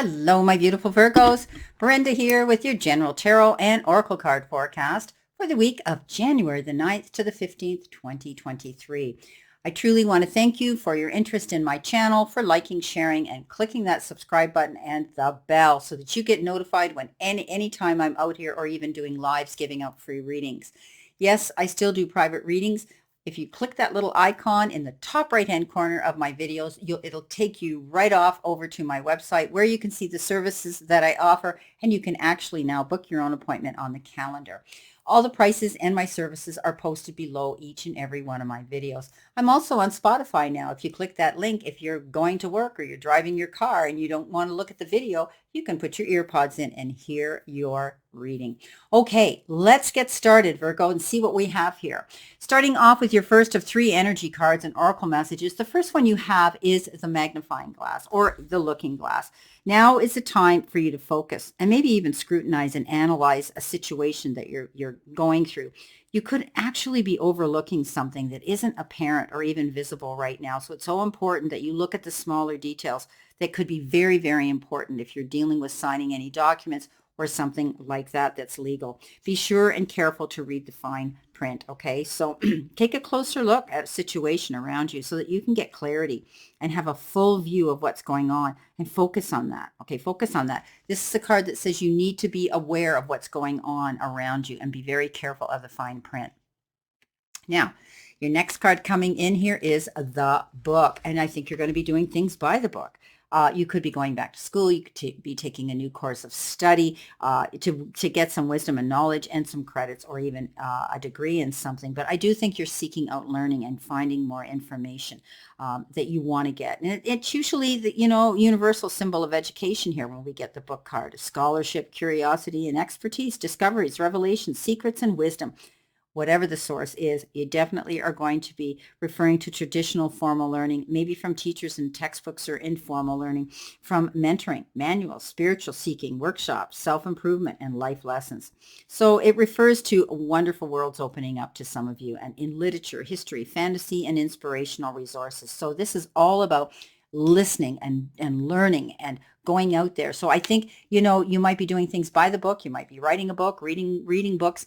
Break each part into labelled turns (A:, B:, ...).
A: Hello, my beautiful Virgos. Brenda here with your general tarot and oracle card forecast for the week of January the 9th to the 15th, 2023. I truly want to thank you for your interest in my channel, for liking, sharing, and clicking that subscribe button and the bell so that you get notified when anytime I'm out here or even doing lives giving out free readings. Yes, I still do private readings. If you click that little icon in the top right hand corner of my videos, it'll take you right off over to my website where you can see the services that I offer, and you can actually now book your own appointment on the calendar. All the prices and my services are posted below each and every one of my videos. I'm also on Spotify now. If you click that link, if you're going to work or you're driving your car and you don't want to look at the video, you can put your ear pods in and hear your reading. Okay, let's get started, Virgo, and see what we have here. Starting off with your first of three energy cards and oracle messages, the first one you have is the magnifying glass or the looking glass. Now is the time for you to focus and maybe even scrutinize and analyze a situation that you're going through. You could actually be overlooking something that isn't apparent or even visible right now. So it's so important that you look at the smaller details that could be very, very important if you're dealing with signing any documents or something like that that's legal. Be sure and careful to read the fine print, okay? So take a closer look at a situation around you so that you can get clarity and have a full view of what's going on and focus on that, okay? Focus on that. This is a card that says you need to be aware of what's going on around you and be very careful of the fine print. Now, your next card coming in here is the book, and I think you're going to be doing things by the book. You could be going back to school. You could be taking a new course of study to get some wisdom and knowledge and some credits or even a degree in something. But I do think you're seeking out learning and finding more information that you want to get. And it's usually the universal symbol of education here when we get the book card: scholarship, curiosity, and expertise, discoveries, revelations, secrets, and wisdom. Whatever the source is, you definitely are going to be referring to traditional formal learning, maybe from teachers and textbooks, or informal learning from mentoring, manuals, spiritual seeking, workshops, self-improvement, and life lessons. So it refers to wonderful worlds opening up to some of you, and in literature, history, fantasy, and inspirational resources. So this is all about listening and learning and going out there. So I think, you might be doing things by the book. You might be writing a book, reading books.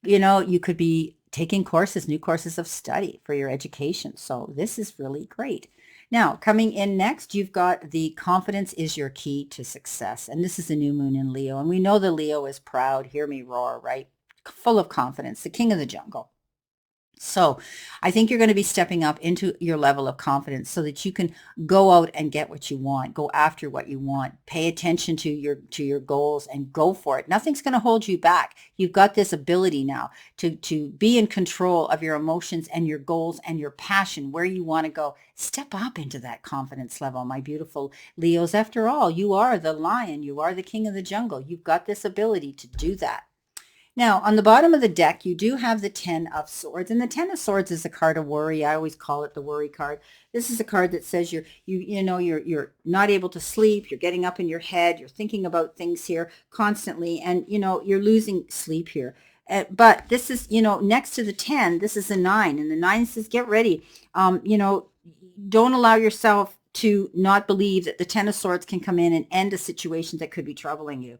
A: You could be taking courses, new courses of study for your education. So this is really great. Now, coming in next, you've got the confidence is your key to success. And this is the new moon in Leo. And we know the Leo is proud. Hear me roar, right? Full of confidence, the king of the jungle. So I think you're going to be stepping up into your level of confidence so that you can go out and get what you want, go after what you want, pay attention to your goals and go for it. Nothing's going to hold you back. You've got this ability now to be in control of your emotions and your goals and your passion, where you want to go. Step up into that confidence level, my beautiful Leos. After all, you are the lion. You are the king of the jungle. You've got this ability to do that. Now, on the bottom of the deck, you do have the Ten of Swords, and the Ten of Swords is a card of worry. I always call it the worry card. This is a card that says you're not able to sleep. You're getting up in your head. You're thinking about things here constantly, and you're losing sleep here. But this is next to the 10. This is a 9, and the 9 says get ready. Don't allow yourself to not believe that the Ten of Swords can come in and end a situation that could be troubling you.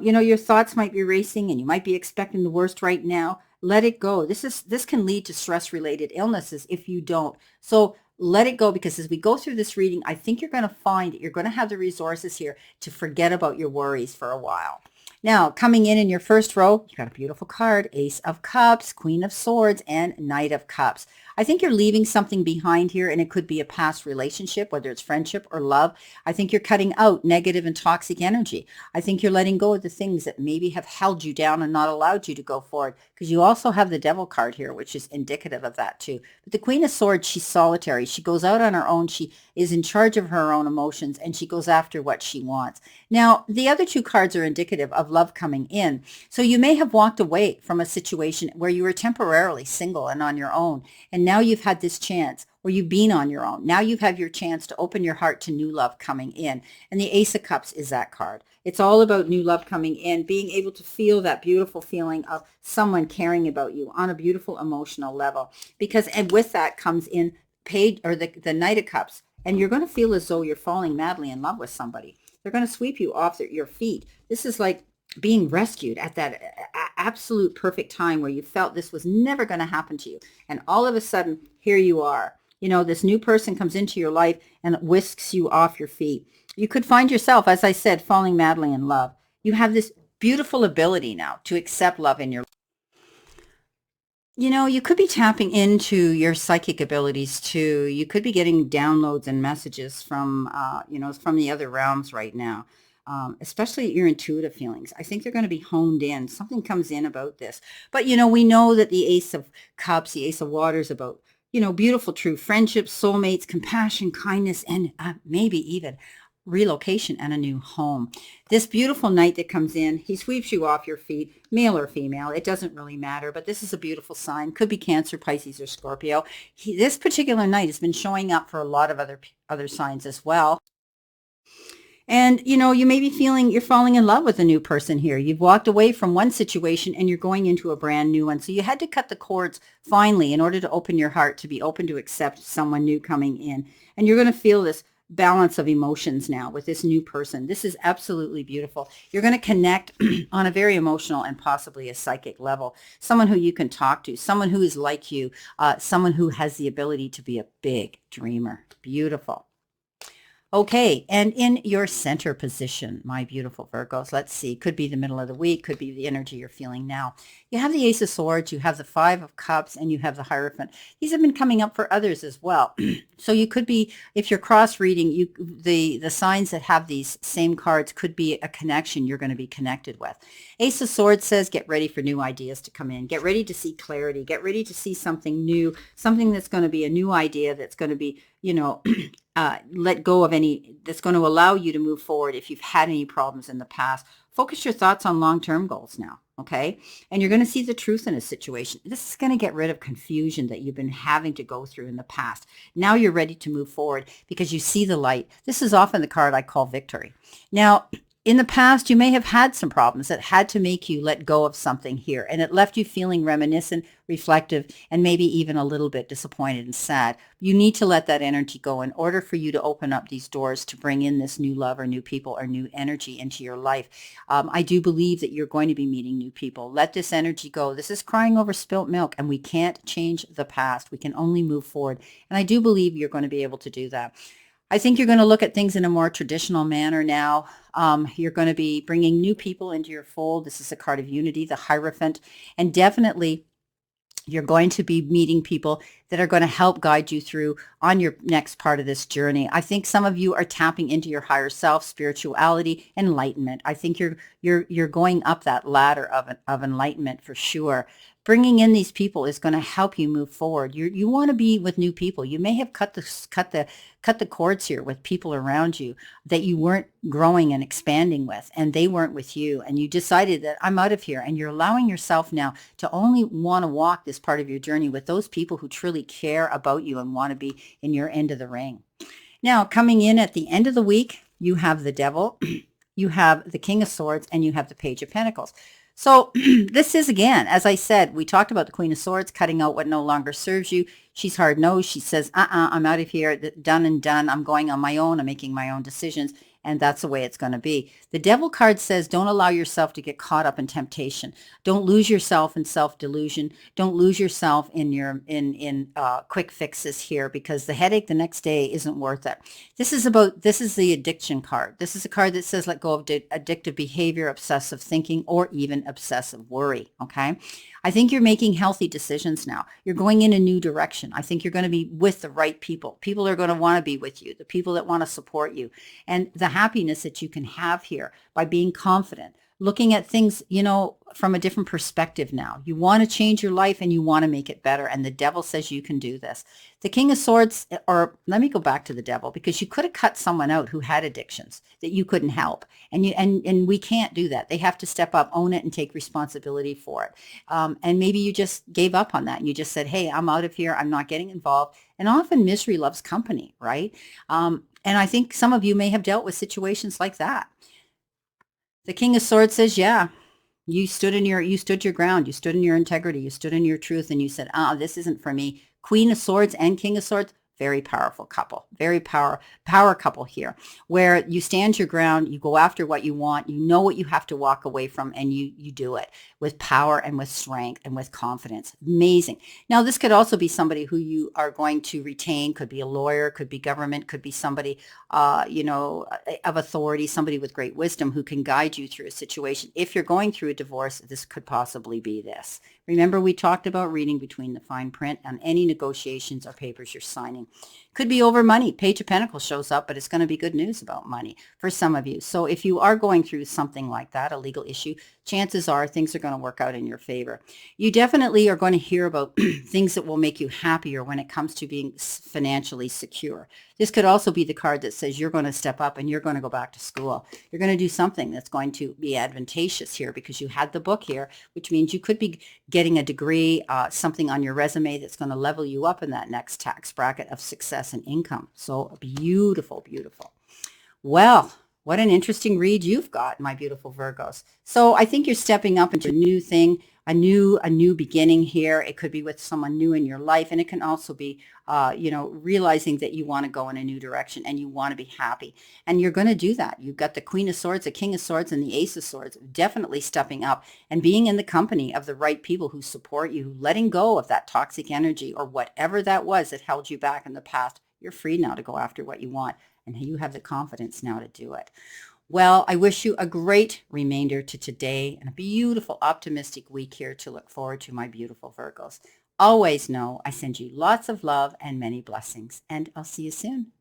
A: Your thoughts might be racing and you might be expecting the worst right now. Let it go. This can lead to stress-related illnesses if you don't. So let it go, because as we go through this reading, I think you're going to find that you're going to have the resources here to forget about your worries for a while. Now, coming in your first row, you got a beautiful card: Ace of Cups, Queen of Swords, and Knight of Cups. I think you're leaving something behind here, and it could be a past relationship, whether it's friendship or love. I think you're cutting out negative and toxic energy. I think you're letting go of the things that maybe have held you down and not allowed you to go forward, because you also have the Devil card here, which is indicative of that too. But the Queen of Swords, she's solitary. She goes out on her own. She is in charge of her own emotions, and she goes after what she wants. Now, the other two cards are indicative of love coming in. So you may have walked away from a situation where you were temporarily single and on your own, and now you've had this chance, or you've been on your own. Now you have your chance to open your heart to new love coming in. And the Ace of Cups is that card. It's all about new love coming in, being able to feel that beautiful feeling of someone caring about you on a beautiful emotional level. And with that comes in the Knight of Cups. And you're going to feel as though you're falling madly in love with somebody. They're going to sweep you off your feet. This is like being rescued at that absolute perfect time where you felt this was never going to happen to you. And all of a sudden, here you are. You know, this new person comes into your life and whisks you off your feet. You could find yourself, as I said, falling madly in love. You have this beautiful ability now to accept love in your life. You know, you could be tapping into your psychic abilities too. You could be getting downloads and messages from, from the other realms right now, especially your intuitive feelings. I think they're going to be honed in. Something comes in about this. But, we know that the Ace of Cups, the Ace of Waters about, beautiful, true friendships, soulmates, compassion, kindness, and maybe even relocation and a new home. This beautiful knight that comes in, he sweeps you off your feet, male or female. It doesn't really matter, but this is a beautiful sign. Could be Cancer, Pisces, or Scorpio. This particular knight has been showing up for a lot of other signs as well. And, you may be feeling you're falling in love with a new person here. You've walked away from one situation and you're going into a brand new one. So you had to cut the cords finally in order to open your heart, to be open to accept someone new coming in. And you're going to feel this balance of emotions now with this new person. This is absolutely beautiful. You're going to connect on a very emotional and possibly a psychic level. Someone who you can talk to, someone who is like you, someone who has the ability to be a big dreamer. Beautiful. Okay, and in your center position, my beautiful Virgos, let's see, could be the middle of the week, could be the energy you're feeling now. You have the Ace of Swords, you have the Five of Cups, and you have the Hierophant. These have been coming up for others as well. So you could be, if you're cross-reading, the signs that have these same cards could be a connection you're going to be connected with. Ace of Swords says get ready for new ideas to come in. Get ready to see clarity. Get ready to see something new, something that's going to be a new idea that's going to be, let go of any, that's going to allow you to move forward if you've had any problems in the past. Focus your thoughts on long-term goals now, okay? And you're going to see the truth in a situation. This is going to get rid of confusion that you've been having to go through in the past. Now you're ready to move forward because you see the light. This is often the card I call victory. Now, in the past, you may have had some problems that had to make you let go of something here, and it left you feeling reminiscent, reflective, and maybe even a little bit disappointed and sad. You need to let that energy go in order for you to open up these doors to bring in this new love or new people or new energy into your life. I do believe that you're going to be meeting new people. Let this energy go. This is crying over spilt milk, and we can't change the past. We can only move forward, and I do believe you're going to be able to do that. I think you're going to look at things in a more traditional manner now. You're going to be bringing new people into your fold. This is a card of unity, the Hierophant, and definitely you're going to be meeting people that are going to help guide you through on your next part of this journey. I think some of you are tapping into your higher self, spirituality, enlightenment. I think you're going up that ladder of enlightenment for sure. Bringing in these people is going to help you move forward. You want to be with new people. You may have cut the cords here with people around you that you weren't growing and expanding with, and they weren't with you, and you decided that I'm out of here, and you're allowing yourself now to only want to walk this part of your journey with those people who truly care about you and want to be in your end of the ring. Now, coming in at the end of the week, you have the Devil, you have the King of Swords, and you have the Page of Pentacles. So this is, again, as I said, we talked about the Queen of Swords, cutting out what no longer serves you. She's hard-nosed. She says, I'm out of here, done and done. I'm going on my own. I'm making my own decisions. And that's the way it's going to be. The Devil card says, don't allow yourself to get caught up in temptation. Don't lose yourself in self-delusion. Don't lose yourself in your quick fixes here, because the headache the next day isn't worth it. This is the addiction card. This is a card that says let go of addictive behavior, obsessive thinking, or even obsessive worry. Okay. I think you're making healthy decisions now. You're going in a new direction. I think you're going to be with the right people. People are going to want to be with you, the people that want to support you. And the happiness that you can have here by being confident, looking at things, from a different perspective now. You want to change your life and you want to make it better. And the Devil says you can do this. The King of Swords, or let me go back to the Devil, because you could have cut someone out who had addictions that you couldn't help. And we can't do that. They have to step up, own it, and take responsibility for it. And maybe you just gave up on that. And you just said, hey, I'm out of here. I'm not getting involved. And often misery loves company, right? And I think some of you may have dealt with situations like that. The King of Swords says, yeah, you stood your ground, you stood in your integrity, you stood in your truth, and you said, this isn't for me. Queen of Swords and King of Swords, Very powerful couple, very power couple here, where you stand your ground, you go after what you want, you know what you have to walk away from, and you do it with power and with strength and with confidence. Amazing. Now, this could also be somebody who you are going to retain, could be a lawyer, could be government, could be somebody, of authority, somebody with great wisdom who can guide you through a situation. If you're going through a divorce, this could possibly be this. Remember, we talked about reading between the fine print on any negotiations or papers you're signing. Could be over money. Page of Pentacles shows up, but it's going to be good news about money for some of you. So if you are going through something like that, a legal issue, chances are things are going to work out in your favor. You definitely are going to hear about things that will make you happier when it comes to being financially secure. This could also be the card that says you're going to step up and you're going to go back to school. You're going to do something that's going to be advantageous here because you had the book here, which means you could be getting a degree, something on your resume that's going to level you up in that next tax bracket of success and income. So beautiful, beautiful. Well, what an interesting read you've got, my beautiful Virgos. So I think you're stepping up into a new thing, a new beginning here. It could be with someone new in your life, and it can also be, realizing that you want to go in a new direction and you want to be happy. And you're going to do that. You've got the Queen of Swords, the King of Swords, and the Ace of Swords, definitely stepping up and being in the company of the right people who support you, letting go of that toxic energy or whatever that was that held you back in the past. You're free now to go after what you want, and you have the confidence now to do it. Well, I wish you a great remainder to today and a beautiful, optimistic week here to look forward to, my beautiful Virgos. Always know I send you lots of love and many blessings, and I'll see you soon.